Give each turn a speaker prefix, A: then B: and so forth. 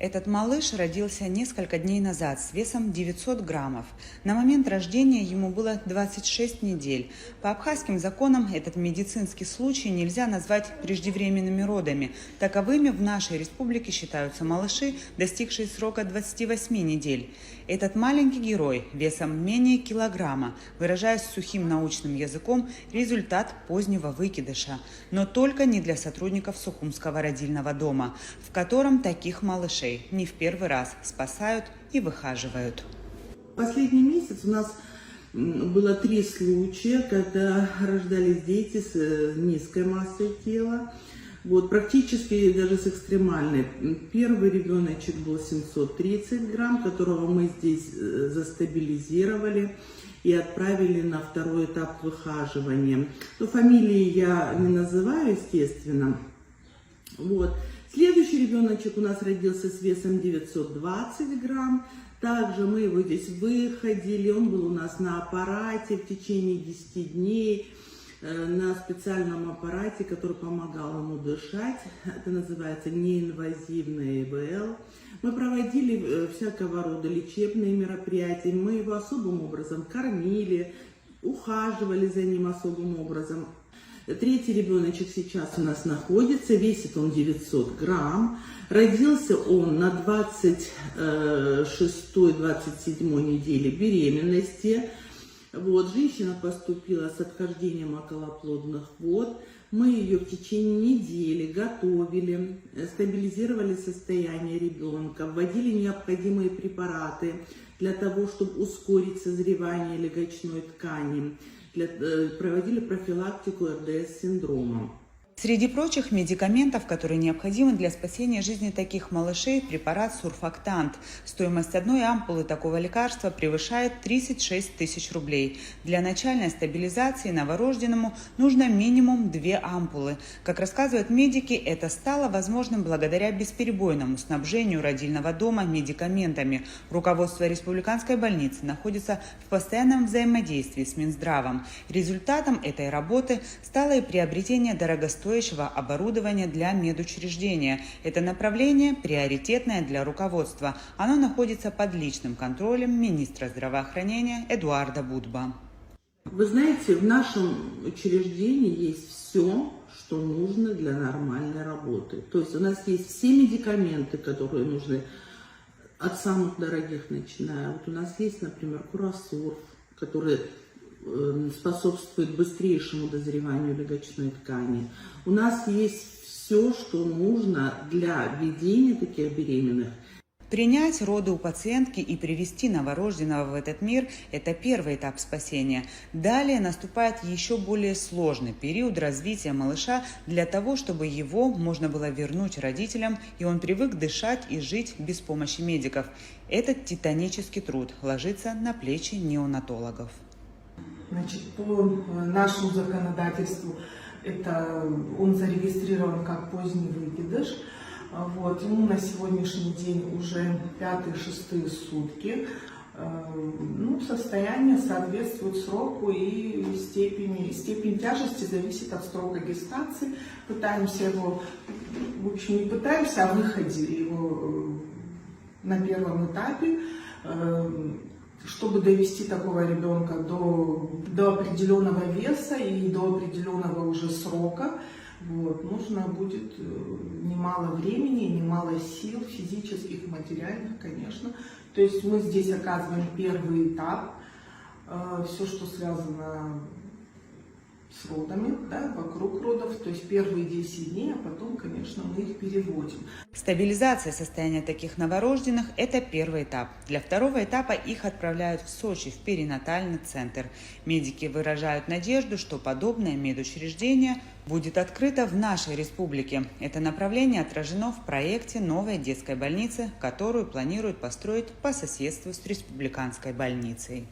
A: Этот малыш родился несколько дней назад с весом 900 граммов. На момент рождения ему было 26 недель. По абхазским законам этот медицинский случай нельзя назвать преждевременными родами. Таковыми в нашей республике считаются малыши, достигшие срока 28 недель. Этот маленький герой весом менее килограмма, выражаясь сухим научным языком, результат позднего выкидыша. Но только не для сотрудников Сухумского родильного дома, в котором таких малышей не в первый раз спасают и выхаживают.
B: Последний месяц у нас было 3 случая, когда рождались дети с низкой массой тела, практически даже с экстремальной. Первый ребеночек был 730 грамм, которого мы здесь застабилизировали и отправили на второй этап выхаживания. Но фамилии я не называю, естественно. Следующий ребеночек у нас родился с весом 920 грамм. Также мы его здесь выходили. Он был у нас на аппарате в течение 10 дней. На специальном аппарате, который помогал ему дышать. Это называется неинвазивный ИВЛ. Мы проводили всякого рода лечебные мероприятия. Мы его особым образом кормили, ухаживали за ним особым образом. Третий ребеночек сейчас у нас находится, весит он 900 грамм. Родился он на 26-27 неделе беременности. Женщина поступила с отхождением околоплодных вод. Мы ее в течение недели готовили, стабилизировали состояние ребенка, вводили необходимые препараты для того, чтобы ускорить созревание легочной ткани. Проводили профилактику РДС-синдрома.
A: Среди прочих медикаментов, которые необходимы для спасения жизни таких малышей, препарат сурфактант. Стоимость одной ампулы такого лекарства превышает 36 тысяч рублей. Для начальной стабилизации новорожденному нужно минимум 2 ампулы. Как рассказывают медики, это стало возможным благодаря бесперебойному снабжению родильного дома медикаментами. Руководство республиканской больницы находится в постоянном взаимодействии с Минздравом. Результатом этой работы стало и приобретение дорогостоящего оборудования для медучреждения. Это направление приоритетное для руководства. Оно находится под личным контролем министра здравоохранения Эдуарда Будба.
B: Вы знаете, в нашем учреждении есть все, что нужно для нормальной работы. То есть у нас есть все медикаменты, которые нужны, от самых дорогих начиная. У нас есть, например, Курасурф, который способствует быстрейшему дозреванию легочной ткани. У нас есть все, что нужно для ведения таких беременных.
A: Принять роды у пациентки и привести новорожденного в этот мир – это первый этап спасения. Далее наступает еще более сложный период развития малыша для того, чтобы его можно было вернуть родителям, и он привык дышать и жить без помощи медиков. Этот титанический труд ложится на плечи неонатологов.
C: По нашему законодательству он зарегистрирован как поздний выкидыш. Ему на сегодняшний день уже 5-6 сутки. Состояние соответствует сроку и степень тяжести зависит от срока гестации. Пытаемся его, не пытаемся, а выходили его на первом этапе. Чтобы довести такого ребенка до определенного веса и до определенного уже срока, нужно будет немало времени, немало сил физических, материальных, конечно. То есть мы здесь оказываем первый этап, все, что связано с родами, вокруг родов, то есть первые 10 дней, а потом, конечно, мы их переводим.
A: Стабилизация состояния таких новорожденных – это первый этап. Для второго этапа их отправляют в Сочи, в перинатальный центр. Медики выражают надежду, что подобное медучреждение будет открыто в нашей республике. Это направление отражено в проекте новой детской больницы, которую планируют построить по соседству с республиканской больницей.